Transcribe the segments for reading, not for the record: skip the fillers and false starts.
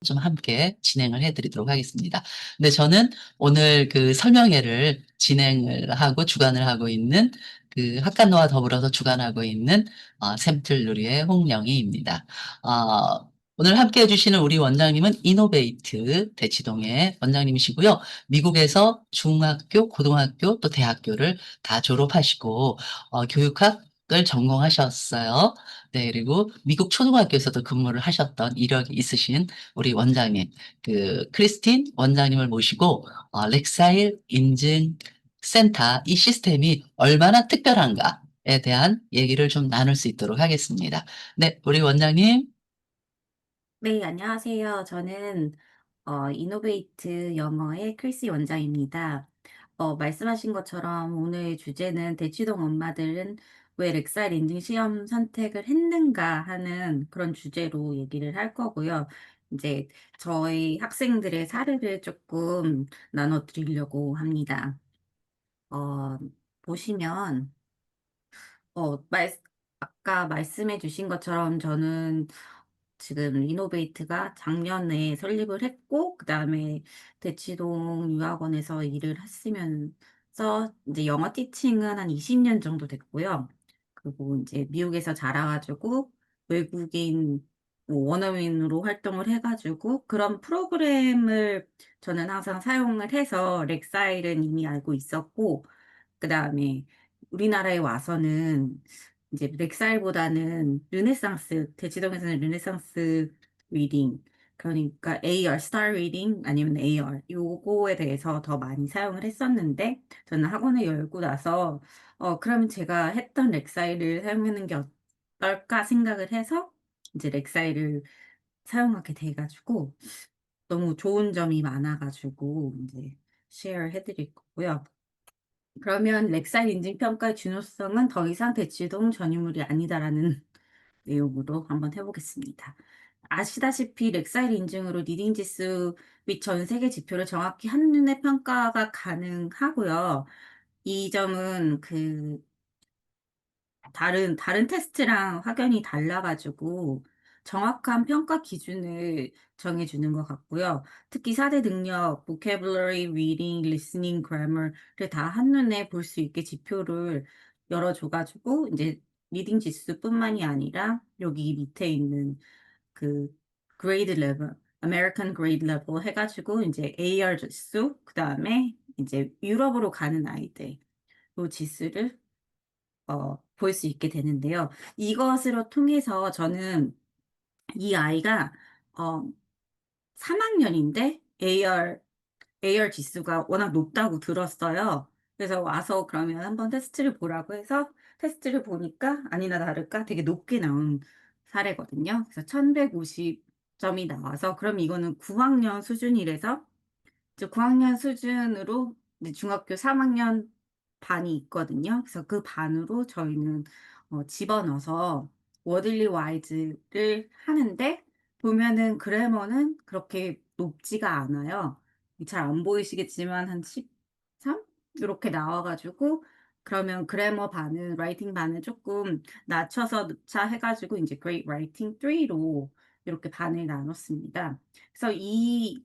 좀 함께 진행을 해 드리도록 하겠습니다. 네, 저는 오늘 그 설명회를 진행을 하고 주관을 하고 있는 그 학간노와 더불어서 주관하고 있는 샘틀누리의 홍영희입니다. 오늘 함께 해주시는 우리 원장님은 이노베이트 대치동의 원장님이시고요. 미국에서 중학교, 고등학교 또 대학교를 다 졸업하시고 교육학을 전공하셨어요. 네, 그리고 미국 초등학교에서도 근무를 하셨던 이력이 있으신 우리 원장님, 그 크리스틴 원장님을 모시고 렉사일 인증 센터 이 시스템이 얼마나 특별한가에 대한 얘기를 좀 나눌 수 있도록 하겠습니다. 네, 우리 원장님. 네, 안녕하세요. 저는 이노베이트 영어의 크리스 원장입니다. 말씀하신 것처럼 오늘 주제는 대치동 엄마들은 왜 렉살 인증 시험 선택을 했는가 하는 그런 주제로 얘기를 할 거고요. 이제 저희 학생들의 사례를 조금 나눠드리려고 합니다. 어, 보시면 어, 말, 아까 말씀해 주신 것처럼 저는 지금 이노베이트가 작년에 설립을 했고, 그 다음에 대치동 유학원에서 일을 했으면서 이제 영어 티칭은 한 20년 정도 됐고요. 그리고 이제 미국에서 자라가지고 외국인 뭐 원어민으로 활동을 해가지고 그런 프로그램을 저는 항상 사용을 해서 렉사일은 이미 알고 있었고, 그 다음에 우리나라에 와서는 이제 렉살보다는 르네상스, 대치동에서는 르네상스 리딩, 그러니까 AR, 스타 리딩 아니면 AR, 요거에 대해서 더 많이 사용을 했었는데, 저는 학원을 열고 나서, 그러면 제가 했던 렉사이를 사용하는 게 어떨까 생각을 해서, 이제 렉사이를 사용하게 돼가지고, 너무 좋은 점이 많아가지고, 이제 쉐어 해드릴 거고요. 그러면 렉사이 인증평가의 중요성은 더 이상 대치동 전유물이 아니다라는 내용으로 한번 해보겠습니다. 아시다시피 렉사이 인증으로 리딩 지수 및 전 세계 지표를 정확히 한눈에 평가가 가능하고요. 이 점은 다른 테스트랑 확연히 달라가지고 정확한 평가 기준을 정해주는 것 같고요. 특히 4대 능력, vocabulary, reading, listening, grammar를 다 한눈에 볼 수 있게 지표를 열어줘가지고 이제 리딩 지수뿐만이 아니라 여기 밑에 있는 그 grade level, American grade level 해가지고 이제 AR 지수, 그 다음에 이제 유럽으로 가는 아이들 요 지수를 볼 수 있게 되는데요. 이것으로 통해서 저는 이 아이가 어, 3학년인데 AR 지수가 워낙 높다고 들었어요. 그래서 와서 그러면 한번 테스트를 보라고 해서 테스트를 보니까 아니나 다를까 되게 높게 나온 사례거든요. 그래서 1150점이 나와서 그럼 이거는 9학년 수준이라서 이제 9학년 수준으로 이제 중학교 3학년 반이 있거든요. 그래서 그 반으로 저희는 집어넣어서 워들리 와이즈를 하는데 보면은 그래머는 그렇게 높지가 않아요. 잘 안 보이시겠지만 한 13? 이렇게 나와가지고 그러면 그래머 반은 라이팅 반은 조금 낮춰서 넣자 해가지고 이제 Great Writing 3로 이렇게 반을 나눴습니다. 그래서 이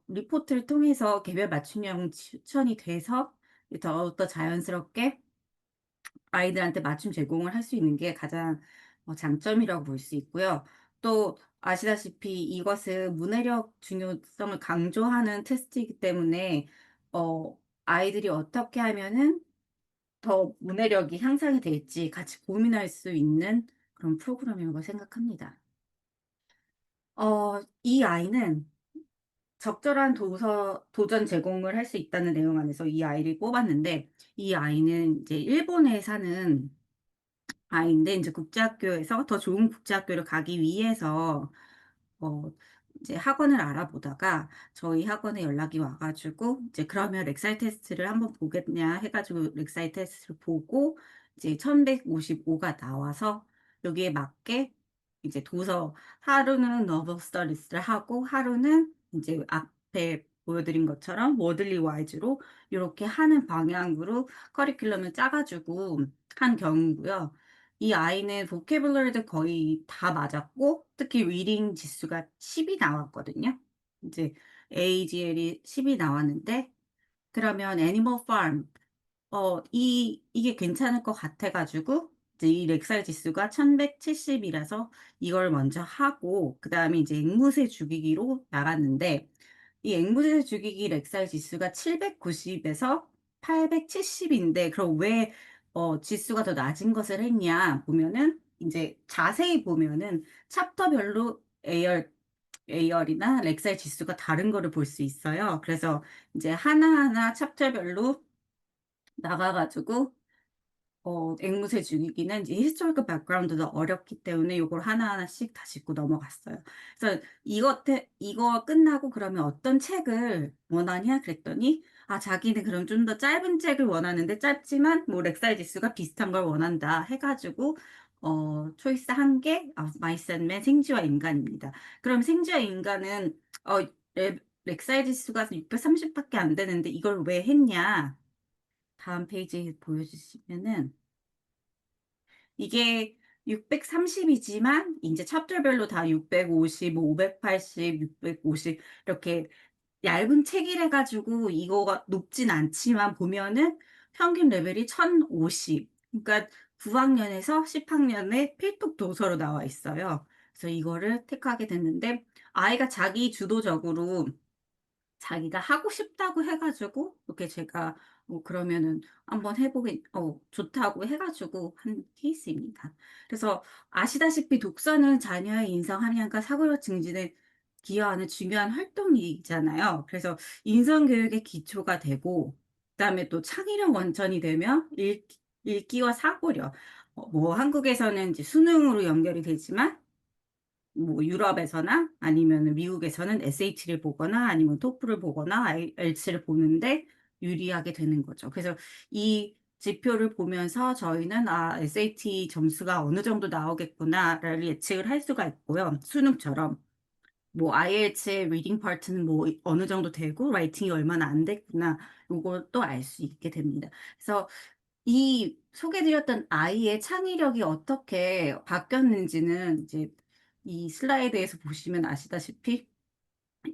리포트를 통해서 개별 맞춤형 추천이 돼서 더욱더 자연스럽게 아이들한테 맞춤 제공을 할 수 있는 게 가장 장점이라고 볼 수 있고요. 또 아시다시피 이것은 문해력 중요성을 강조하는 테스트이기 때문에 아이들이 어떻게 하면은 더 문해력이 향상이 될지 같이 고민할 수 있는 그런 프로그램이라고 생각합니다. 이 아이는 적절한 도전 제공을 할 수 있다는 내용 안에서 이 아이를 뽑았는데, 이 아이는 이제 일본에 사는 아이인데, 이제 국제학교에서 더 좋은 국제학교를 가기 위해서, 어, 이제 학원을 알아보다가 저희 학원에 연락이 와가지고, 이제 그러면 렉사이 테스트를 한번 보겠냐 해가지고 렉사이 테스트를 보고, 이제 1155가 나와서 여기에 맞게 이제 도서 하루는 너버 스터디스를 하고 하루는 이제 앞에 보여드린 것처럼 워들리 와이즈로 이렇게 하는 방향으로 커리큘럼을 짜가지고 한 경우고요. 이 아이는 vocabulary도 거의 다 맞았고 특히 리딩 지수가 10이 나왔거든요. 이제 AGL이 10이 나왔는데 그러면 애니멀 파임 이게 괜찮을 것 같아 가지고 이제 이 렉살 지수가 1170 이라서 이걸 먼저 하고 그다음에 이제 앵무새 죽이기로 나갔는데 이 앵무새 죽이기 렉살 지수가 790 에서 870 인데 그럼 왜 지수가 더 낮은 것을 했냐 보면은 인제 자세히 보면은 챕터별로 AR이나 렉살 지수가 다른 거를 볼 수 있어요. 그래서 인제 하나하나 챕터별로 나가 가지고 앵무새 죽이기는 이제 historical background도 어렵기 때문에 요걸 하나하나씩 다 짚고 넘어갔어요. 그래서 이거 끝나고 "그러면 어떤 책을 원하냐?" 그랬더니 자기는 그럼 좀 더 짧은 책을 원하는데 짧지만 뭐 렉사이 지수가 비슷한 걸 원한다 해 가지고 초이스한 게 마이스 앤 맨 생쥐와 인간입니다. 그럼 생쥐와 인간은 어 렉사이 지수가 630 밖에 안 되는데 이걸 왜 했냐? 다음 페이지 보여주시면은 이게 630 이지만 인제 챕터별로 다 650 뭐 580 650 이렇게 얇은 책이래 가지고 이거가 높진 않지만 보면은 평균 레벨이 1050 그러니까 9 학년에서 10 학년의 필독 도서로 나와 있어요. 그래서 이거를 택하게 됐는데 아이가 자기 주도적으로 자기가 하고 싶다고 해 가지고 이렇게 제가 그러면은 한번 해 보긴 좋다고 해 가지고 한 케이스입니다. 그래서 아시다시피 독서는 자녀의 인성 함양과 사고력 증진에 기여하는 중요한 활동이잖아요. 그래서 인성 교육의 기초가 되고 그다음에 또 창의력 원천이 되며 읽기와 사고력 뭐 한국에서는 이제 수능으로 연결이 되지만 뭐 유럽에서나 아니면은 미국에서는 SAT를 보거나 아니면 토플을 보거나 IELTS를 보는데 유리하게 되는 거죠. 그래서 이 지표를 보면서 저희는 'SAT 점수가 어느 정도 나오겠구나.'를 예측을 할 수가 있고요. 수능처럼 뭐 IELTS의 리딩 파트는 뭐 어느 정도 되고 라이팅이 얼마나 안 됐구나 요걸 또 알 수 있게 됩니다. 그래서 이 소개 드렸던 아이의 창의력이 어떻게 바뀌었는지는 이제 이 슬라이드에서 보시면 아시다시피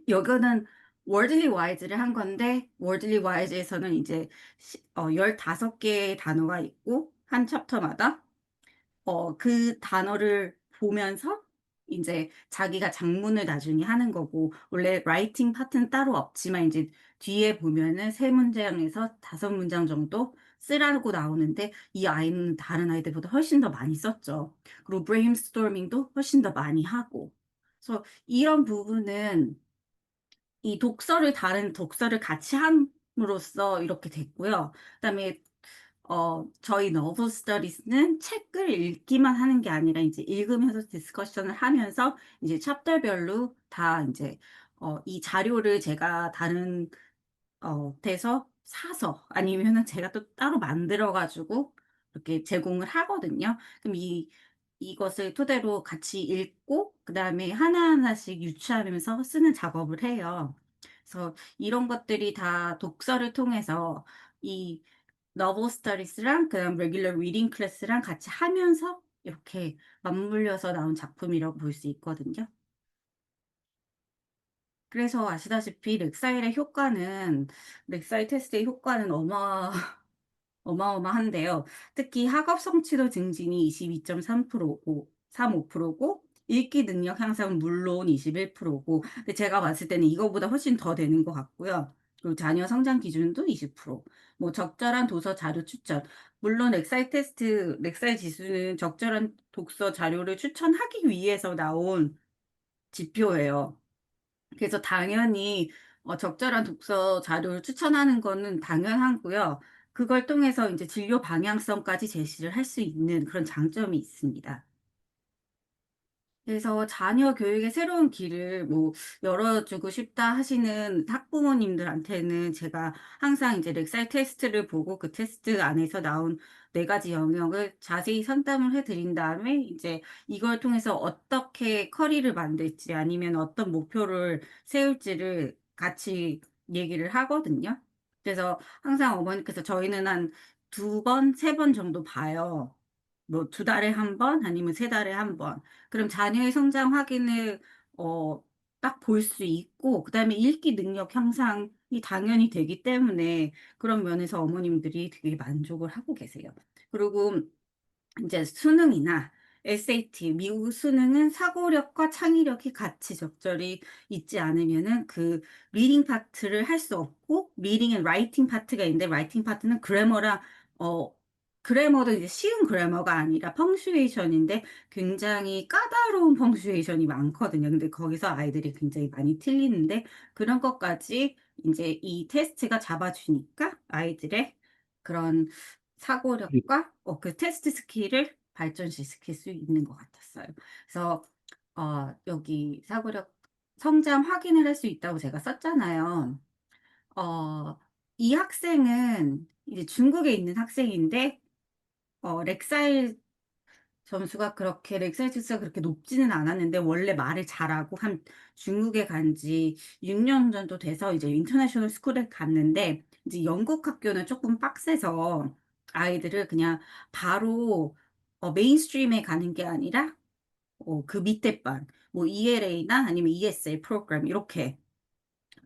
요거는 월들리 와이즈를 한 건데 월들리 와이즈에서는 이제 15 개의 단어가 있고 한 챕터마다 그 단어를 보면서 인제 자기가 작문을 나중에 하는 거고 원래 라이팅 파트는 따로 없지만 인제 뒤에 보면은 3 문장에서 5 문장 정도 쓰라고 나오는데 이 아이는 다른 아이들보다 훨씬 더 많이 썼죠. 그리고 브레인스토밍도 훨씬 더 많이 하고. 그래서 이런 부분은 이 다른 독서를 같이 함으로써 이렇게 됐고요. 그다음에 저희 너블 스터디스는 책을 읽기만 하는 게 아니라 인제 읽으면서 디스커션을 하면서 이제 챕터별로 다 인제 이 자료를 제가 다른 데서 사서 아니면은 제가 또 따로 만들어 가지고 이렇게 제공을 하거든요. 그럼 이것을 토대로 같이 읽고 그다음에 하나하나씩 유추하면서 쓰는 작업을 해요. 그래서 이런 것들이 다 독서를 통해서 이 너블 스터디스랑 그다음 레귤러 리딩 클래스랑 같이 하면서 이렇게 맞물려서 나온 작품이라고 볼 수 있거든요. 그래서 아시다시피 렉사일 테스트의 효과는 어마어마한데요. 특히 학업 성취도 증진이 22.3%고 35%고 읽기 능력 향상은 물론 21%고 근데 제가 봤을 때는 이거보다 훨씬 더 되는 것 같고요. 그리고 자녀 성장 기준도 20%. 뭐 적절한 도서 자료 추천. 물론 렉사이 지수는 적절한 독서 자료를 추천하기 위해서 나온 지표예요. 그래서 당연히 적절한 독서 자료를 추천하는 거는 당연하고요. 그걸 통해서 인제 진로 방향성까지 제시를 할 수 있는 그런 장점이 있습니다. 그래서 자녀 교육의 새로운 길을 뭐 열어주고 싶다 하시는 학부모님들한테는 제가 항상 이제 렉살 테스트를 보고 그 테스트 안에서 나온 4 가지 영역을 자세히 선담을 해 드린 다음에 이제 이걸 통해서 어떻게 커리를 만들지 아니면 어떤 목표를 세울지를 같이 얘기를 하거든요. 그래서 항상 어머니께서 저희는 한 2 번, 3번 정도 봐요. 뭐 2달에 한 번, 아니면 3달에 한 번. 그럼 자녀의 성장 확인을 딱 볼 수 있고, 그다음에 읽기 능력 향상이 당연히 되기 때문에 그런 면에서 어머님들이 되게 만족을 하고 계세요. 그리고 이제 수능이나 SAT, 미국 수능은 사고력과 창의력이 같이 적절히 있지 않으면은 그 리딩 파트를 할 수 없고, 리딩 앤 라이팅 파트가 있는데, 라이팅 파트는 그래머랑 어 그래머도 이제 쉬운 그래머가 아니라 펑슈에이션인데 굉장히 까다로운 펑슈에이션이 많거든요. 근데 거기서 아이들이 굉장히 많이 틀리는데, 그런 것까지 인제 이 테스트가 잡아주니까 아이들의 그런 사고력과 그 테스트 스킬을 발전시킬 수 있는 것 같았어요. 그래서 여기 사고력 성장 확인을 할 수 있다고 제가 썼잖아요. 어 이 학생은 이제 중국에 있는 학생인데, 렉사일 점수가 그렇게 렉사일 지수가 그렇게 높지는 않았는데, 원래 말을 잘하고 한 중국에 간지 6년 정도 돼서 이제 인터내셔널 스쿨에 갔는데, 이제 영국 학교는 쪼끔 빡세서 아이들을 그냥 바로 메인스트림에 가는 게 아니라 그 밑에 반, 뭐 ELA나 아니면 ESL 프로그램 이렇게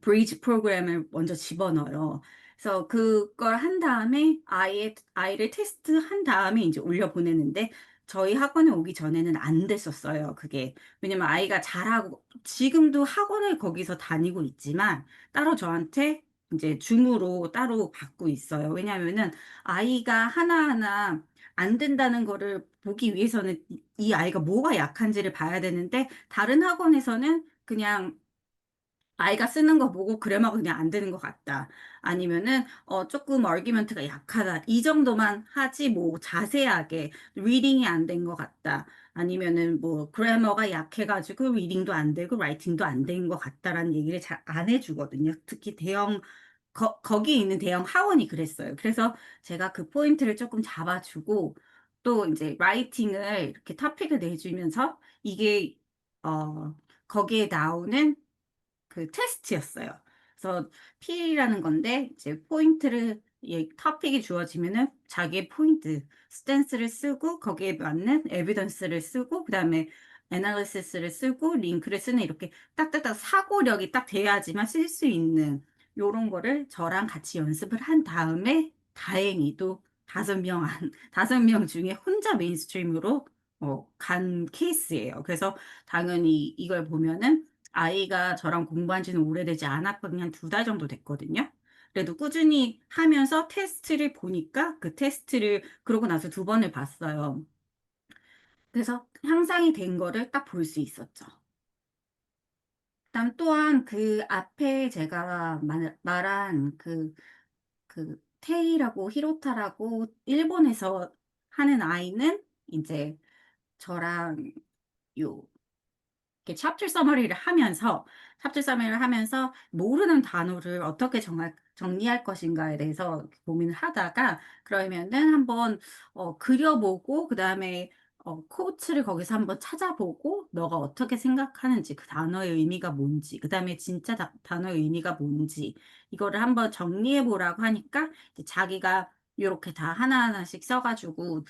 브리지 프로그램을 먼저 집어넣어요. 그래서 그걸 한 다음에 아이를 테스트한 다음에 인제 올려 보내는데, 저희 학원에 오기 전에는 안 됐었어요, 그게. 왜냐면 아이가 잘하고 지금도 학원을 거기서 다니고 있지만 따로 저한테 인제 줌으로 따로 받고 있어요. 왜냐하면은 아이가 하나하나 안 된다는 거를 보기 위해서는 이 아이가 뭐가 약한지를 봐야 되는데, 다른 학원에서는 그냥 아이가 쓰는 거 보고 그래머가 그냥 안 되는 것 같다, 아니면은 쪼끔 얼규먼트가 약하다, 이 정도만 하지 뭐 자세하게 리딩이 안 된 것 같다, 아니면은 뭐 그래머가 약해 가지고 리딩도 안 되고 라이팅도 안 된 것 같다라는 얘기를 잘 안 해 주거든요. 특히 대형 거기에 있는 대형 하원이 그랬어요. 그래서 제가 그 포인트를 쪼끔 잡아 주고, 또 인제 라이팅을 이렇게 토픽을 내 주면서 이게 어 거기에 나오는 그 테스트였어요. 그래서 P라는 건데, 이제 포인트를 토픽이 주어지면은 자기의 포인트, 스탠스를 쓰고 거기에 맞는 에비던스를 쓰고 그다음에 애널리시스를 쓰고 링크를 쓰는, 이렇게 딱딱딱 사고력이 딱 돼야지만 쓸 수 있는 요런 거를 저랑 같이 연습을 한 다음에, 다행히도 5명 중에 혼자 메인스트림으로 간 케이스예요. 그래서 당연히 이걸 보면은 아이가 저랑 공부한 지는 오래되지 않았거든요. 한 2달 정도 됐거든요. 그래도 꾸준히 하면서 테스트를 보니까, 그 테스트를 그러고 나서 2번을 봤어요. 그래서 향상이 된 거를 딱 볼 수 있었죠. 그다음 또한 그 앞에 제가 말한 테이라고 히로타라고 일본에서 하는 아이는 인제 저랑 요 이렇게 챕터 서머리를 하면서 모르는 단어를 어떻게 정리할 것인가에 대해서 고민을 하다가, 그러면은 한번 그려 보고 그다음에 quotes를 거기서 한번 찾아보고, 너가 어떻게 생각하는지, 그 단어의 의미가 뭔지, 그다음에 진짜 단어의 의미가 뭔지 이거를 한번 정리해 보라고 하니까, 이제 자기가 요렇게 다 하나하나씩 써 가지고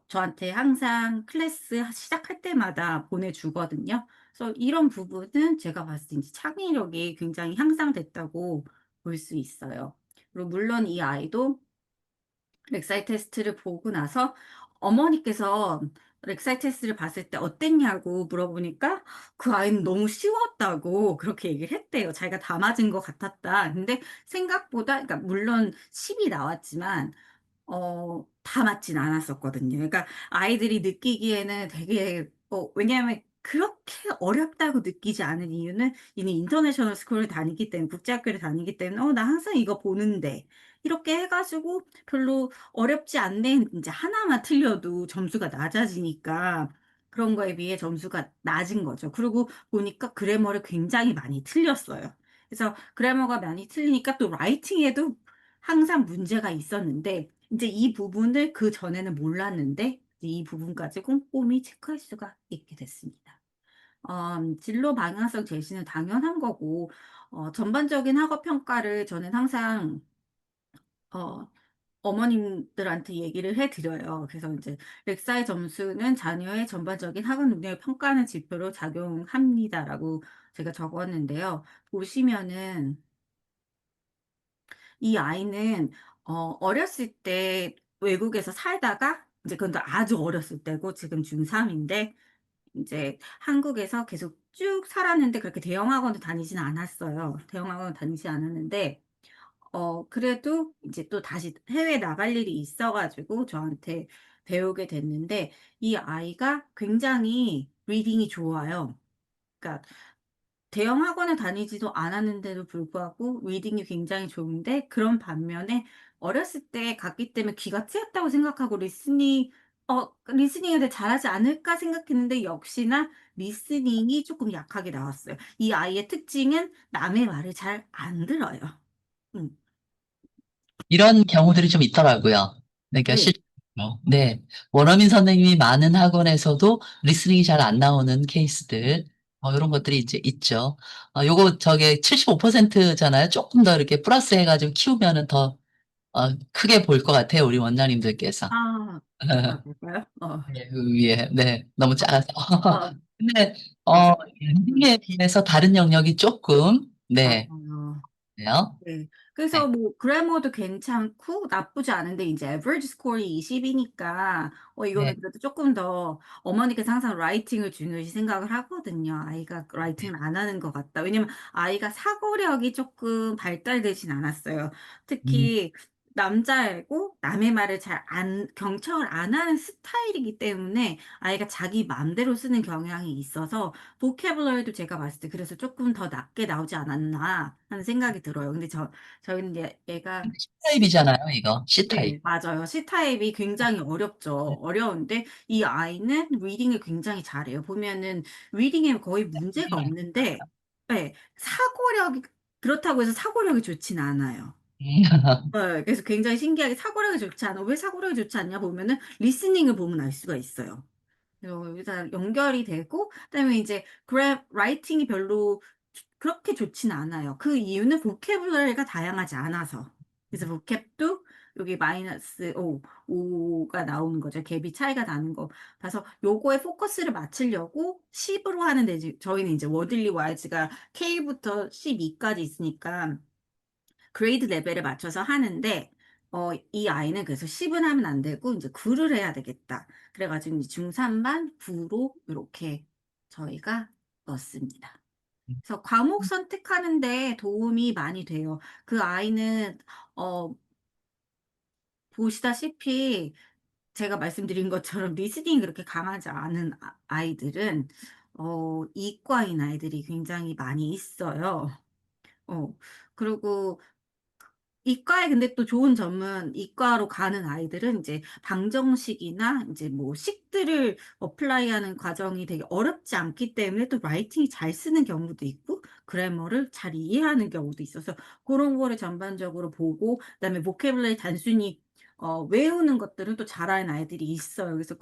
저한테 항상 클래스 시작할 때마다 보내주거든요. 그래서 이런 부분은 제가 봤을 때 인제 창의력이 굉장히 향상됐다고 볼 수 있어요. 그리고 물론 이 아이도 렉사이 테스트를 보고 나서 어머니께서 렉사이 테스트를 봤을 때 어땠냐고 물어보니까 그 아이는 너무 쉬웠다고 그렇게 얘기를 했대요. 자기가 다 맞은 것 같았다. 근데 생각보다, 그러니까 물론 10이 나왔지만 다 맞진 않았었거든요. 그러니까 아이들이 느끼기에는 되게 왜냐하면 그렇게 어렵다고 느끼지 않은 이유는, 이미 인터내셔널 스쿨을 다니기 때문에, 국제학교를 다니기 때문에 '나 항상 이거 보는데.' 이렇게 해 가지고 별로 어렵지 않네, 인제 하나만 틀려도 점수가 낮아지니까 그런 거에 비해 점수가 낮은 거죠. 그리고 보니까 그래머를 굉장히 많이 틀렸어요. 그래서 그래머가 많이 틀리니까 또 라이팅에도 항상 문제가 있었는데, 인제 이 부분을 그전에는 몰랐는데 이제 이 부분까지 꼼꼼히 체크할 수가 있게 됐습니다. 진로 방향성 제시는 당연한 거고, 전반적인 학업 평가를 저는 항상 어 어머님들한테 얘기를 해 드려요. 그래서 이제 렉사의 점수는 자녀의 전반적인 학업 능력을 평가하는 지표로 작용합니다라고 제가 적었는데요. 보시면은 이 아이는 어렸을 때 외국에서 살다가 이제 그건 또 아주 어렸을 때고 지금 중3 인데 인제 한국에서 계속 쭉 살았는데 그렇게 대형 학원을 다니지는 않았어요. 대형 학원을 다니지 않았는데 그래도 이제 또 다시 해외에 나갈 일이 있어 가지고 저한테 배우게 됐는데 이 아이가 굉장히 리딩이 좋아요. 그러니까 대형 학원을 다니지도 않았는데도 불구하고 리딩이 굉장히 좋은데 그런 반면에 어렸을 때 갔기 때문에 귀가 트였다고 생각하고 리스닝을 되게 잘하지 않을까 생각했는데 역시나 리스닝이 쪼끔 약하게 나왔어요. 이 아이의 특징은 남의 말을 잘 안 들어요. 음. 이런 경우들이 좀 있더라고요. 그러니까 네. 네. 원어민 선생님이 많은 학원에서도 리스닝이 잘 안 나오는 케이스들, 이런 것들이 이제 있죠. 요거 저게 75%잖아요. 조금 더 이렇게 플러스 해가지고 키우면은 더, 크게 볼 것 같아요. 우리 원장님들께서. 아. 아 그럴까요? 네, 그 위에, 네. 너무 어 작아서. 어 근데, 맞아요. 음. 리딩에 비해서 다른 영역이 조금, 네. 맞아요. 네요. 네. 네. 그래서 뭐 그래머도 괜찮고 나쁘지 않은데 인제 에버리지 스코어이 20 이니까 네. 이거는 그래도 쪼끔 더 어머니께서 항상 라이팅을 중요시 생각을 하거든요. '아이가 네. 라이팅을 안 하는 것 같다.' 왜냐면 아이가 사고력이 쪼끔 발달되진 않았어요. 음, 특히 남자애고 남의 말을 잘 안 경청을 안 하는 스타일이기 때문에 아이가 자기 맘대로 쓰는 경향이 있어서 보캐블러리도 제가 봤을 때 그래서 '쪼끔 더 낮게 나오지 않았나.' 하는 생각이 들어요. 근데 저희는 얘가 시 C타입이잖아요, 이거. C타입. 네 맞아요. C타입이 굉장히 어렵죠. 어려운데 이 아이는 리딩을 굉장히 잘해요. 보면은 리딩에 거의 문제가 없는데 예 사고력이 그렇다고 해서 사고력이 좋진 않아요. 예. 그래서 굉장히 신기하게 사고력이 좋지 않아 왜 사고력이 좋지 않냐 보면은 리스닝을 보면 알 수가 있어요. 일단 연결이 되고 그다음에 이제 라이팅이 별로 그렇게 좋지는 않아요. 그 이유는 보캐블러리가 다양하지 않아서. 그래서 보캡도 여기 마이너스 5가 나오는 거죠. 갭이 차이가 나는 거 봐서 요거에 포커스를 맞추려고 10 으로 하는데 이제 저희는 이제 워들리 와이즈가 K부터 12 까지 있으니까 그레이드 레벨에 맞춰서 하는데 이 아이는 그래서 10은 하면 안 되고 인제 9를 해야 되겠다. 그래 가지고 이제 중3 반 9로 요렇게 저희가 넣었습니다. 그래서 과목 선택하는 데 도움이 많이 돼요. 그 아이는 어 보시다시피 제가 말씀드린 것처럼 리스닝이 그렇게 강하지 않은 아이들은 이과인 아이들이 굉장히 많이 있어요. 어 그리고 이과에 근데 또 좋은 점은 이과로 가는 아이들은 이제 방정식이나 인제 뭐 식들을 어플라이하는 과정이 되게 어렵지 않기 때문에 또 라이팅이 잘 쓰는 경우도 있고 그래머를 잘 이해하는 경우도 있어서 고런 거를 전반적으로 보고 그다음에 보캐블러리 단순히 외우는 것들은 또 잘하는 아이들이 있어요. 그래서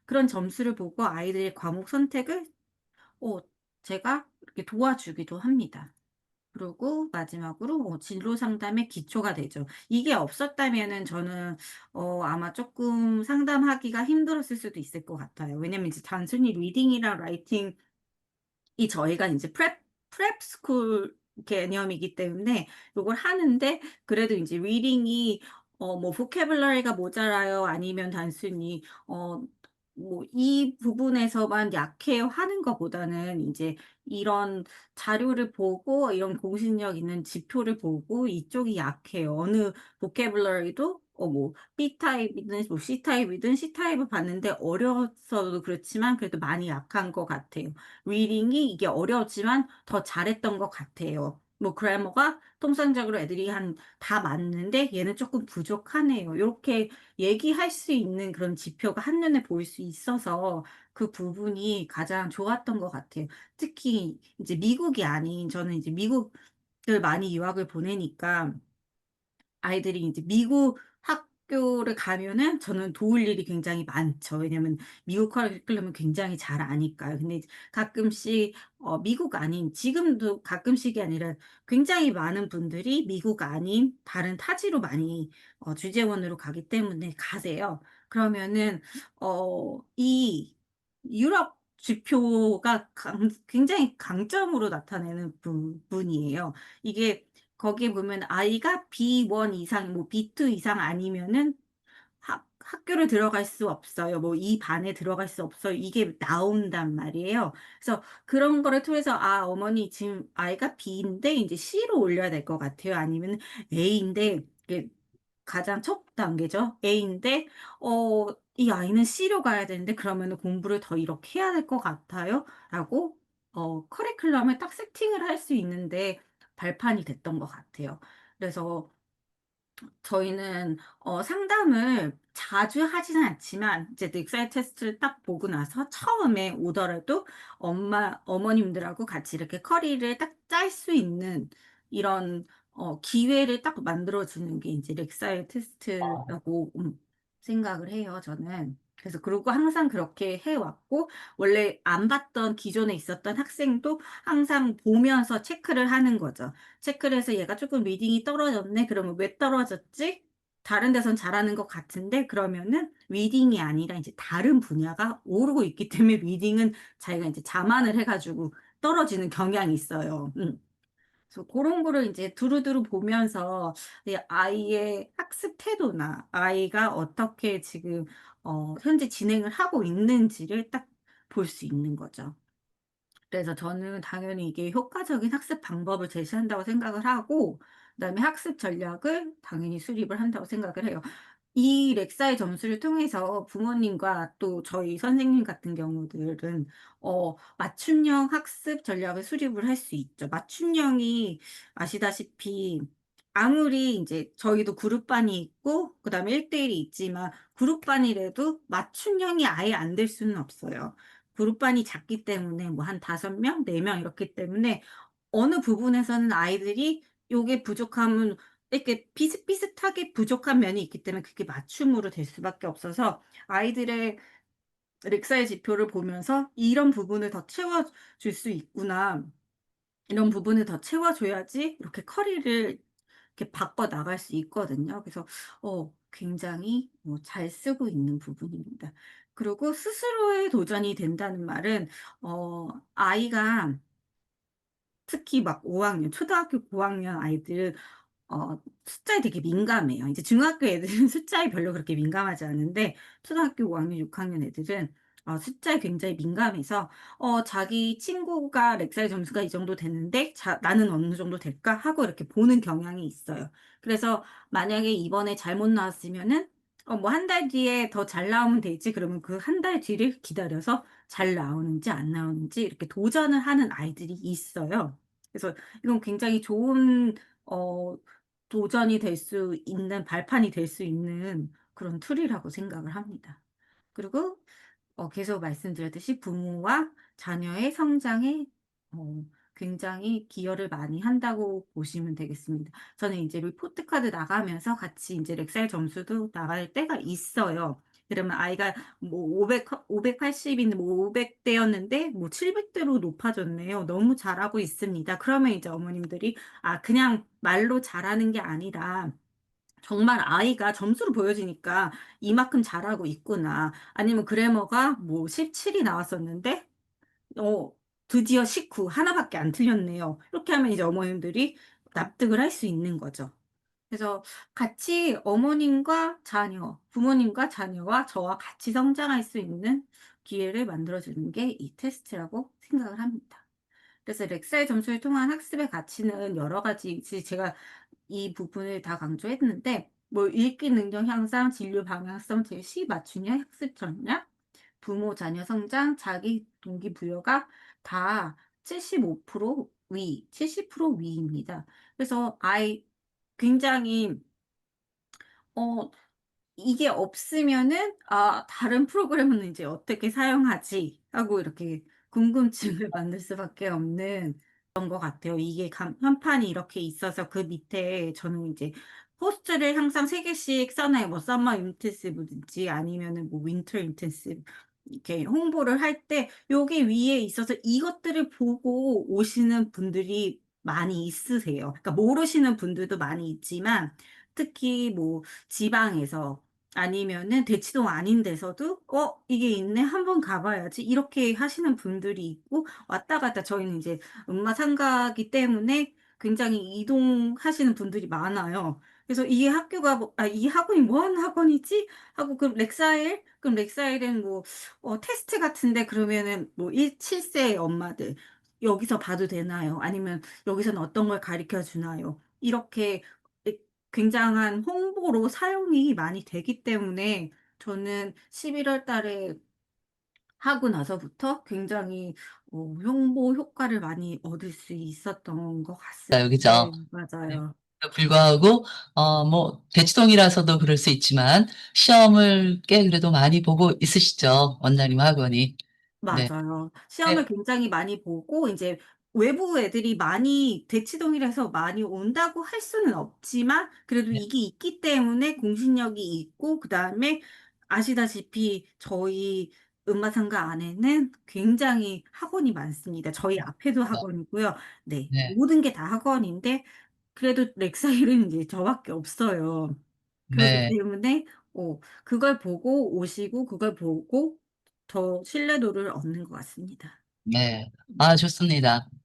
그런 점수를 보고 아이들의 과목 선택을 어 제가 이렇게 도와주기도 합니다. 그리고 마지막으로 진로 상담의 기초가 되죠. 이게 없었다면은 저는 아마 쪼끔 상담하기가 힘들었을 수도 있을 것 같아요. 왜냐면 이제 단순히 리딩이랑 라이팅 이 저희가 인제 프랩 스쿨 개념이기 때문에 요걸 하는데 그래도 인제 리딩이 뭐 보캐블러리가 모자라요 아니면 단순히 뭐 "이 부분에서만 약해요." 하는 것보다는 인제 이런 자료를 보고 이런 공신력 있는 지표를 보고 이쪽이 약해요. 어느 보캐블러리도 뭐 B 타입이든 뭐 C 타입이든 C 타입을 봤는데 어려서도 그렇지만 그래도 많이 약한 것 같아요. 리딩이 이게 어려웠지만 더 잘했던 것 같아요. 뭐 그래머가 통상적으로 애들이 한 다 맞는데 얘는 쪼끔 부족하네요. 요렇게 얘기할 수 있는 그런 지표가 한눈에 보일 수 있어서 그 부분이 가장 좋았던 것 같아요. 특히 이제 미국이 아닌 저는 이제 미국을 많이 유학을 보내니까 아이들이 인제 미국 학교를 가면은 저는 도울 일이 굉장히 많죠. 왜냐면 미국 커리큘럼을 굉장히 잘 아니까요. 근데 이제 가끔씩 미국 아닌, 지금도 가끔씩이 아니라 굉장히 많은 분들이 미국 아닌 다른 타지로 많이 주재원으로 가기 때문에 가세요. 그러면은 이 유럽 지표가 굉장히 강점으로 나타내는 부분이에요. 이게 거기에 보면 아이가 B1 이상, 뭐 B2 이상 아니면은 학교를 들어갈 수 없어요. 뭐 "이 반에 들어갈 수 없어요." 이게 나온단 말이에요. 그래서 그런 거를 통해서 '아, 어머니 지금 아이가 B인데 인제 C로 올려야 될 것 같아요.' 아니면은 A인데, 이게 가장 첫 단계죠. A인데 '이 아이는 C로 가야 되는데 그러면은 공부를 더 이렇게 해야 될 것 같아요.'라고 커리큘럼을 딱 세팅을 할 수 있는데 발판이 됐던 것 같아요. 그래서 저희는 상담을 자주 하지는 않지만 이제 넥사이 테스트를 딱 보고 나서 처음에 오더라도 어머님들하고 같이 이렇게 커리를 딱 짤 수 있는 이런 기회를 딱 만들어 주는 게 인제 렉사이 테스트라고 생각을 해요, 저는. 그래서 그러고 항상 그렇게 해 왔고, 원래 안 봤던 기존에 있었던 학생도 항상 보면서 체크를 하는 거죠. 체크를 해서 '얘가 쪼끔 리딩이 떨어졌네.' 그러면 '왜 떨어졌지?' 다른 데선 잘하는 것 같은데, 그러면은 리딩이 아니라 인제 다른 분야가 오르고 있기 때문에 리딩은 자기가 인제 자만을 해 가지고 떨어지는 경향이 있어요. 그래서 고런 거를 인제 두루두루 보면서 내 아이의 학습 태도나 아이가 어떻게 지금 현재 진행을 하고 있는지를 딱 볼 수 있는 거죠. 그래서 저는 당연히 이게 효과적인 학습 방법을 제시한다고 생각을 하고, 그다음에 학습 전략을 당연히 수립을 한다고 생각을 해요. 이 렉사의 점수를 통해서 부모님과 또 저희 선생님 같은 경우들은 맞춤형 학습 전략을 수립을 할 수 있죠. 맞춤형이 아시다시피 아무리 인제 저희도 그룹반이 있고 그다음에 1대1이 있지만 그룹반이라도 맞춤형이 아예 안 될 수는 없어요. 그룹반이 작기 때문에 뭐 한 5 명, 4명 이렇기 때문에 어느 부분에서는 아이들이 요게 부족함은 이렇게 비슷비슷하게 부족한 면이 있기 때문에 그게 맞춤으로 될 수밖에 없어서, 아이들의 렉사의 지표를 보면서 '이런 부분을 더 채워 줄 수 있구나. 이런 부분을 더 채워 줘야지 이렇게 커리를 이렇게 바꿔 나갈 수 있거든요.' 그래서 굉장히 잘 쓰고 있는 부분입니다. 그리고 스스로의 도전이 된다는 말은 아이가 특히 막 5 학년, 초등학교 고학년 아이들은 숫자에 되게 민감해요. 이제 중학교 애들은 숫자에 별로 그렇게 민감하지 않은데 초등학교 5 학년, 6 학년 애들은 숫자에 굉장히 민감해서 자기 친구가 렉사의 점수가 이 정도 됐는데 '나는 어느 정도 될까?' 하고 이렇게 보는 경향이 있어요. 그래서 만약에 이번에 잘못 나왔으면은 뭐 한 달 뒤에 더 잘 나오면 되지, 그러면 그 한 달 뒤를 기다려서 잘 나오는지 안 나오는지 이렇게 도전을 하는 아이들이 있어요. 그래서 이건 굉장히 좋은 어 도전이 될 수 있는, 발판이 될 수 있는 그런 툴이라고 생각을 합니다. 그리고 계속 말씀드렸듯이 부모와 자녀의 성장에 어 굉장히 기여를 많이 한다고 보시면 되겠습니다. 저는 인제 리포트 카드 나가면서 같이 인제 렉살 점수도 나갈 때가 있어요. 그러면 아이가 뭐 580 인데 뭐 500 대였는데 뭐 700 대로 높아졌네요. 너무 잘하고 있습니다. 그러면 이제 어머님들이 '아, 그냥 말로 잘하는 게 아니라 정말 아이가 점수로 보여지니까 이만큼 잘하고 있구나.' 아니면 그래머가 뭐 17이 나왔었는데 어 드디어 19 하나 밖에 안 틀렸네요. 이렇게 하면 이제 어머님들이 납득을 할 수 있는 거죠. 그래서 같이 어머님과 자녀, 부모님과 자녀와 저와 같이 성장할 수 있는 기회를 만들어 주는 게 이 테스트라고 생각을 합니다. 그래서 렉사의 점수를 통한 학습의 가치는 여러 가지, 제가 이 부분을 다 강조했는데 뭐 읽기 능력 향상, 진로 방향성 제시, 맞춤형 학습 전략, 부모 자녀 성장, 자기 동기부여가 다 75% 위, 70% 위입니다. 그래서 굉장히 어 이게 없으면은 '아, 다른 프로그램은 인제 어떻게 사용하지?' 하고 이렇게 궁금증을 만들 수밖에 없는 것 같아요. 이게 현판이 이렇게 있어서 그 밑에 저는 이제 포스트를 항상 3개씩 써놔요. 뭐 서머 인텐시브든지 아니면은 뭐 윈터 인텐시브 이렇게 홍보를 할 때 여기 위에 있어서 이것들을 보고 오시는 분들이 많이 있으세요. 그러니까 모르시는 분들도 많이 있지만 특히 뭐 지방에서 아니면은 대치동 아닌 데서도 '어 이게 있네. 한번 가 봐야지.' 이렇게 하시는 분들이 있고 왔다 갔다 저희는 이제 음마 상가기 때문에 굉장히 이동하시는 분들이 많아요. 그래서 '이 학교가 뭐 이 학원이 뭐 하는 학원이지?' 하고 그럼 렉사일? 그럼 렉사일은 뭐 테스트 같은데 그러면은 뭐 7 세 엄마들 여기서 봐도 되나요? 아니면 여기서는 어떤 걸 가르쳐 주나요? 이렇게 이 굉장한 홍보로 사용이 많이 되기 때문에 저는 11월 달에 하고 나서부터 굉장히 홍보 효과를 많이 얻을 수 있었던 것 같습 그죠? 네 네. 맞아요. 불구하고 뭐 대치동이라서도 그럴 수 있지만 시험을 꽤 그래도 많이 보고 있으시죠, 원장님 학원이. 네. 맞아요. 시험을 네. 굉장히 많이 보고 인제 외부 애들이 많이 대치동이라서 많이 온다고 할 수는 없지만 그래도 네. 이게 있기 때문에 공신력이 있고 그다음에 아시다시피 저희 음마상가 안에는 굉장히 학원이 많습니다. 저희 앞에도 그렇죠. 학원이고요. 네. 네. 모든 게 다 학원인데 그래도 렉사일은 이제 저밖에 없어요. 그렇기 네. 때문에 그걸 보고 오시고 그걸 보고 더 신뢰도를 얻는 것 같습니다. 네. 음. 아, 좋습니다.